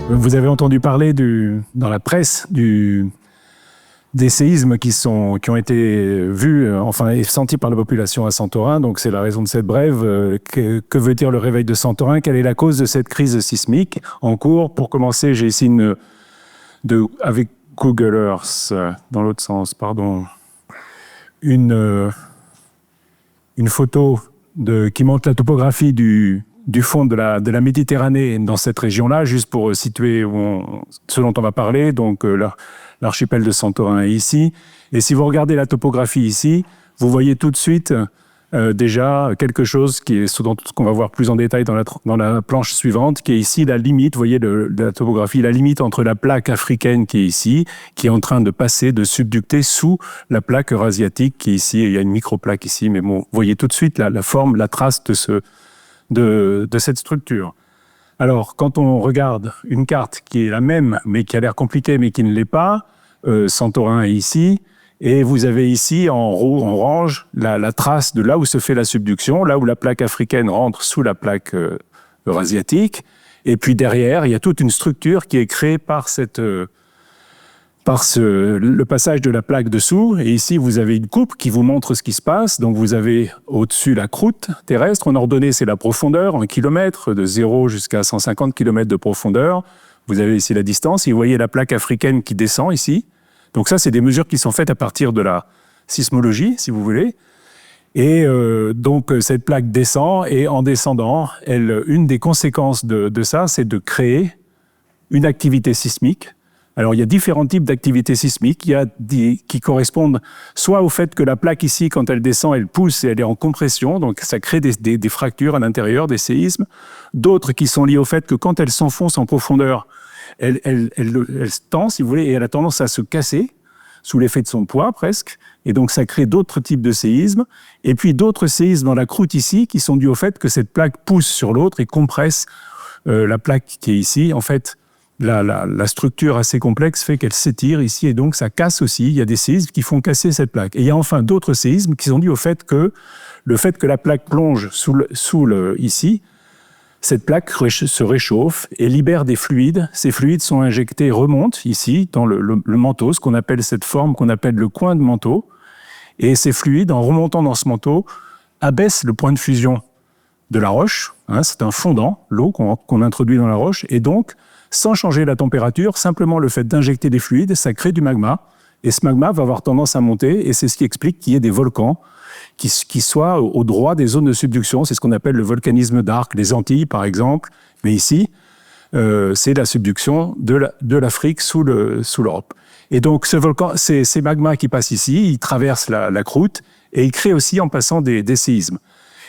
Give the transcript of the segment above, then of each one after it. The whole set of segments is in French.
Vous avez entendu parler dans la presse des séismes qui ont été vus, enfin et sentis par la population à Santorin. Donc c'est la raison de cette brève. Que veut dire le réveil de Santorin? Quelle est la cause de cette crise sismique en cours? Pour commencer, j'ai ici avec Google Earth, dans l'autre sens, pardon, une photo qui montre la topographie du fond de la Méditerranée dans cette région-là, juste pour situer ce dont on va parler. Donc l'archipel de Santorin est ici. Et si vous regardez la topographie ici, vous voyez tout de suite déjà quelque chose qui est ce qu'on va voir plus en détail dans la planche suivante, qui est ici la limite, vous voyez la topographie, la limite entre la plaque africaine qui est ici, qui est en train de passer, de subducter sous la plaque eurasiatique qui est ici. Il y a une microplaque ici, mais bon, vous voyez tout de suite la forme, la trace de cette structure. Alors, quand on regarde une carte qui est la même, mais qui a l'air compliquée, mais qui ne l'est pas, Santorin est ici, et vous avez ici, en orange, la trace de là où se fait la subduction, là où la plaque africaine rentre sous la plaque eurasiatique, et puis derrière, il y a toute une structure qui est créée par le passage de la plaque dessous. Et ici, vous avez une coupe qui vous montre ce qui se passe. Donc, vous avez au-dessus la croûte terrestre. En ordonnée, c'est la profondeur en kilomètres, de 0 jusqu'à 150 km de profondeur. Vous avez ici la distance. Et vous voyez la plaque africaine qui descend ici. Donc ça, c'est des mesures qui sont faites à partir de la sismologie, si vous voulez. Et donc, cette plaque descend. Et en descendant, une des conséquences de ça, c'est de créer une activité sismique. Alors, il y a différents types d'activités sismiques. Il y a qui correspondent soit au fait que la plaque ici, quand elle descend, elle pousse et elle est en compression, donc ça crée des fractures à l'intérieur, des séismes. D'autres qui sont liés au fait que quand elle s'enfonce en profondeur, elle se tend, si vous voulez, et elle a tendance à se casser sous l'effet de son poids, presque. Et donc, ça crée d'autres types de séismes. Et puis, d'autres séismes dans la croûte ici, qui sont dus au fait que cette plaque pousse sur l'autre et compresse la plaque qui est ici. En fait, la structure assez complexe fait qu'elle s'étire ici et donc ça casse aussi. Il y a des séismes qui font casser cette plaque. Et il y a enfin d'autres séismes qui sont dus au fait que la plaque plonge ici, cette plaque se réchauffe et libère des fluides. Ces fluides sont injectés, remontent ici dans le manteau, ce qu'on appelle cette forme qu'on appelle le coin de manteau. Et ces fluides, en remontant dans ce manteau, abaissent le point de fusion de la roche. C'est un fondant, l'eau qu'on introduit dans la roche. Et donc, sans changer la température, simplement le fait d'injecter des fluides, ça crée du magma. Et ce magma va avoir tendance à monter, et c'est ce qui explique qu'il y ait des volcans qui soient au droit des zones de subduction. C'est ce qu'on appelle le volcanisme d'arc, les Antilles par exemple. Mais ici, c'est la subduction de l'Afrique sous l'Europe. Et donc ce volcan, ces magmas qui passent ici, ils traversent la croûte, et ils créent aussi en passant des séismes.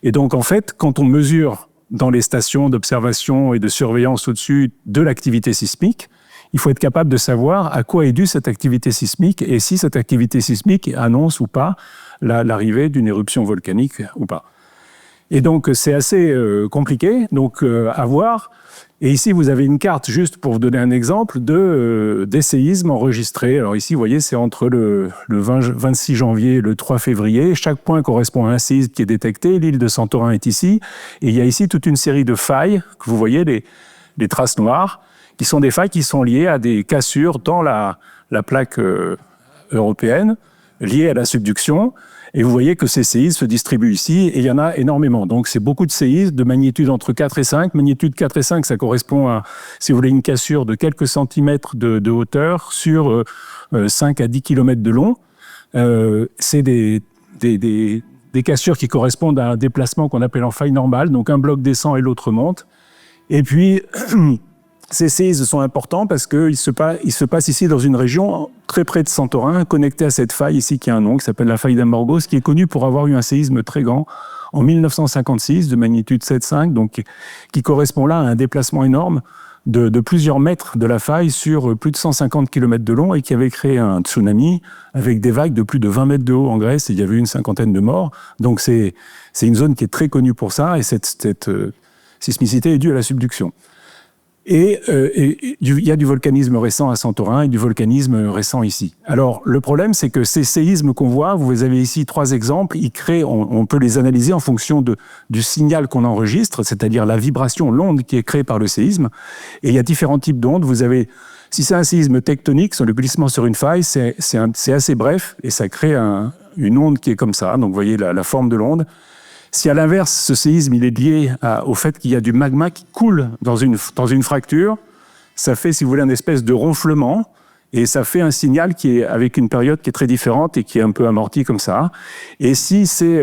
Et donc en fait, quand on mesure dans les stations d'observation et de surveillance au-dessus de l'activité sismique, il faut être capable de savoir à quoi est due cette activité sismique et si cette activité sismique annonce ou pas l'arrivée d'une éruption volcanique ou pas. Et donc, c'est assez compliqué à voir. Et ici, vous avez une carte, juste pour vous donner un exemple, des séismes enregistrés. Alors ici, vous voyez, c'est entre le 26 janvier et le 3 février. Chaque point correspond à un séisme qui est détecté. L'île de Santorin est ici. Et il y a ici toute une série de failles, que vous voyez, les traces noires, qui sont des failles qui sont liées à des cassures dans la plaque européenne, liées à la subduction. Et vous voyez que ces séismes se distribuent ici, et il y en a énormément. Donc, c'est beaucoup de séismes de magnitude entre 4 et 5. Magnitude 4 et 5, ça correspond à, si vous voulez, une cassure de quelques centimètres de hauteur sur 5 à 10 km de long. C'est des cassures qui correspondent à un déplacement qu'on appelle en faille normale. Donc, un bloc descend et l'autre monte. Et puis, ces séismes sont importants parce qu'ils se passent ici dans une région très près de Santorin, connectée à cette faille ici qui a un nom, qui s'appelle la faille d'Amorgos, qui est connue pour avoir eu un séisme très grand en 1956 de magnitude 7,5, donc qui correspond là à un déplacement énorme de plusieurs mètres de la faille sur plus de 150 km de long et qui avait créé un tsunami avec des vagues de plus de 20 mètres de haut en Grèce et il y avait eu une cinquantaine de morts. Donc c'est une zone qui est très connue pour ça et cette sismicité est due à la subduction. Et il y a du volcanisme récent à Santorin et du volcanisme récent ici. Alors, le problème, c'est que ces séismes qu'on voit, vous avez ici 3 exemples, ils créent, on peut les analyser en fonction du signal qu'on enregistre, c'est-à-dire la vibration, l'onde qui est créée par le séisme. Et il y a différents types d'ondes. Vous avez, si c'est un séisme tectonique, sur le glissement sur une faille, c'est assez bref et ça crée une onde qui est comme ça. Donc, vous voyez la forme de l'onde. Si à l'inverse, ce séisme il est lié au fait qu'il y a du magma qui coule dans une fracture, ça fait, si vous voulez, une espèce de ronflement, et ça fait un signal qui est avec une période qui est très différente et qui est un peu amortie comme ça. Et si c'est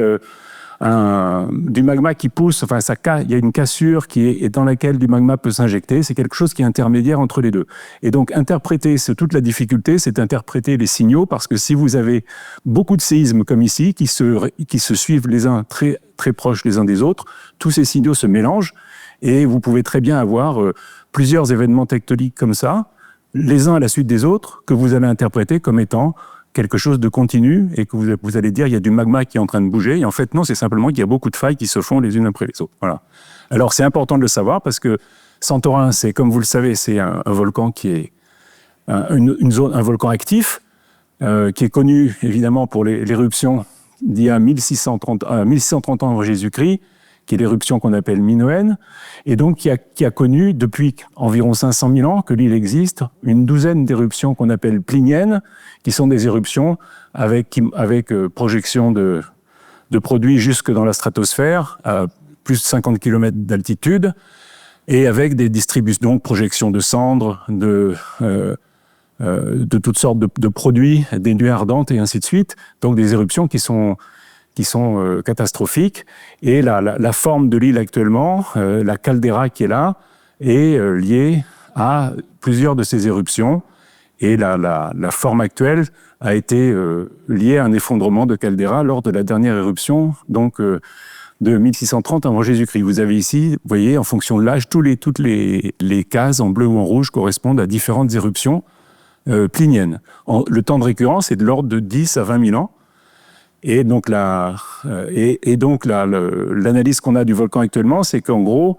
du magma qui pousse, enfin, il y a une cassure dans laquelle du magma peut s'injecter, c'est quelque chose qui est intermédiaire entre les deux. Et donc, toute la difficulté, c'est d'interpréter les signaux, parce que si vous avez beaucoup de séismes comme ici, qui se suivent les uns très, très proches les uns des autres, tous ces signaux se mélangent, et vous pouvez très bien avoir plusieurs événements tectoniques comme ça, les uns à la suite des autres, que vous allez interpréter comme étant quelque chose de continu, et que vous allez dire il y a du magma qui est en train de bouger, et en fait non, c'est simplement qu'il y a beaucoup de failles qui se font les unes après les autres. Voilà. Alors c'est important de le savoir, parce que Santorin, c'est, comme vous le savez, c'est un volcan qui est un volcan actif, qui est connu évidemment pour l'éruption d'il y a 1630 ans avant Jésus-Christ, qui est l'éruption qu'on appelle minoenne, et donc qui a connu depuis environ 500 000 ans que l'île existe, une douzaine d'éruptions qu'on appelle pliniennes, qui sont des éruptions avec projection de produits jusque dans la stratosphère, à plus de 50 km d'altitude, et avec des distributions, donc projection de cendres, de toutes sortes de produits, des nuées ardentes et ainsi de suite. Donc des éruptions qui sont catastrophiques. Et la forme de l'île actuellement, la caldeira qui est là, est liée à plusieurs de ces éruptions. Et la forme actuelle a été liée à un effondrement de caldeira lors de la dernière éruption, donc de 1630 avant Jésus-Christ. Vous avez ici, vous voyez, en fonction de l'âge, toutes les cases en bleu ou en rouge correspondent à différentes éruptions pliniennes. Le temps de récurrence est de l'ordre de 10 à 20 000 ans. Et donc, l'analyse qu'on a du volcan actuellement, c'est qu'en gros,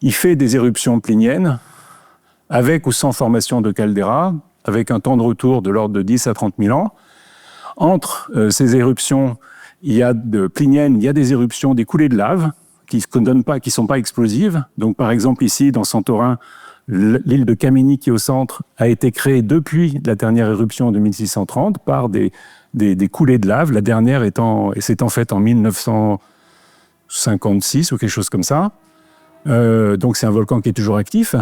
il fait des éruptions pliniennes avec ou sans formation de caldeira, avec un temps de retour de l'ordre de 10 à 30 000 ans. Entre ces éruptions, il y a des éruptions, des coulées de lave qui ne sont pas explosives. Donc, par exemple, ici, dans Santorin, l'île de Kamini, qui est au centre, a été créée depuis la dernière éruption de 1630 par des coulées de lave, la dernière s'étant faite en 1956 ou quelque chose comme ça. Donc c'est un volcan qui est toujours actif.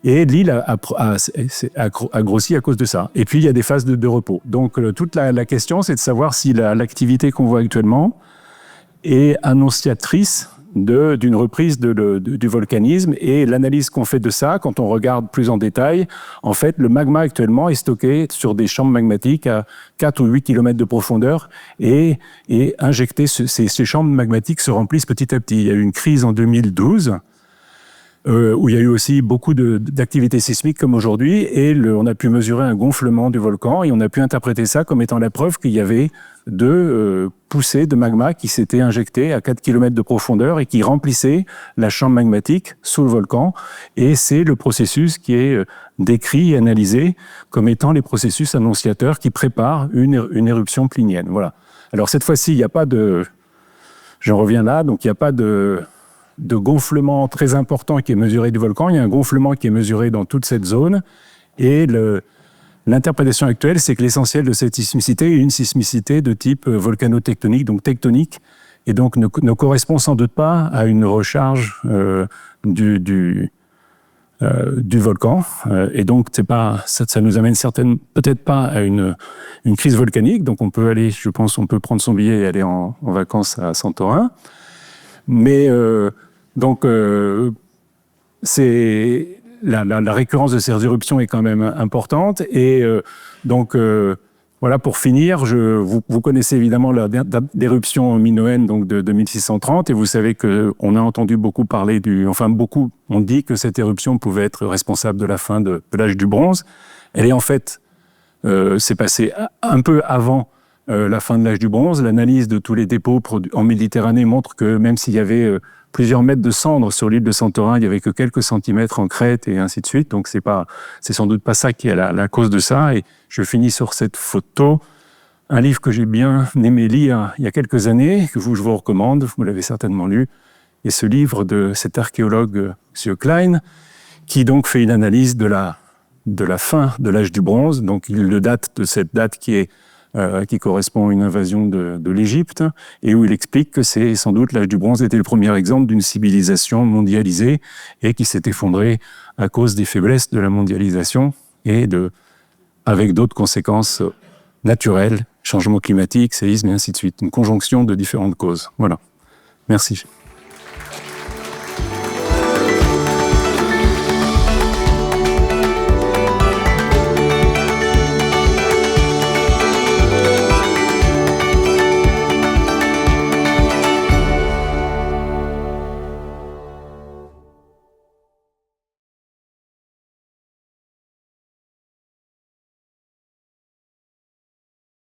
Et l'île a grossi à cause de ça. Et puis il y a des phases de repos. Donc toute la question, c'est de savoir si l'activité qu'on voit actuellement est annonciatrice d'une reprise du volcanisme, et l'analyse qu'on fait de ça, quand on regarde plus en détail, en fait, le magma actuellement est stocké sur des chambres magmatiques à 4 ou 8 km de profondeur, et injecté, ces chambres magmatiques se remplissent petit à petit. Il y a eu une crise en 2012, où il y a eu aussi beaucoup d'activités sismiques comme aujourd'hui, et on a pu mesurer un gonflement du volcan, et on a pu interpréter ça comme étant la preuve qu'il y avait deux poussées de magma qui s'étaient injectées à 4 km de profondeur et qui remplissaient la chambre magmatique sous le volcan. Et c'est le processus qui est décrit et analysé comme étant les processus annonciateurs qui préparent une éruption plinienne. Voilà. Alors cette fois-ci, il n'y a pas de... J'en reviens là, donc il n'y a pas de gonflement très important qui est mesuré du volcan. Il y a un gonflement qui est mesuré dans toute cette zone. Et l'interprétation actuelle, c'est que l'essentiel de cette sismicité est une sismicité de type volcanotectonique, donc tectonique, et donc ne correspond sans doute pas à une recharge du volcan. Et donc, ça nous amène peut-être pas à une crise volcanique. Donc, on peut prendre son billet et aller en vacances à Santorin. Mais c'est la récurrence de ces éruptions est quand même importante. Et voilà, pour finir, vous connaissez évidemment l'éruption minoenne donc de 1630, et vous savez qu'on a entendu beaucoup parler on dit que cette éruption pouvait être responsable de la fin de l'âge du bronze. Elle est en fait, c'est passé un peu avant la fin de l'âge du bronze. L'analyse de tous les dépôts en Méditerranée montre que même s'il y avait plusieurs mètres de cendres sur l'île de Santorin, il n'y avait que quelques centimètres en Crète et ainsi de suite. Donc c'est sans doute pas ça qui est la cause de ça. Et je finis sur cette photo. Un livre que j'ai bien aimé lire il y a quelques années, que je vous recommande, vous l'avez certainement lu, et ce livre de cet archéologue, M. Klein, qui donc fait une analyse de la fin de l'âge du bronze. Donc il le date de cette date qui correspond à une invasion de l'Égypte, et où il explique que c'est sans doute l'âge du bronze était le premier exemple d'une civilisation mondialisée et qui s'est effondrée à cause des faiblesses de la mondialisation et avec d'autres conséquences naturelles, changement climatique, séisme et ainsi de suite. Une conjonction de différentes causes. Voilà. Merci.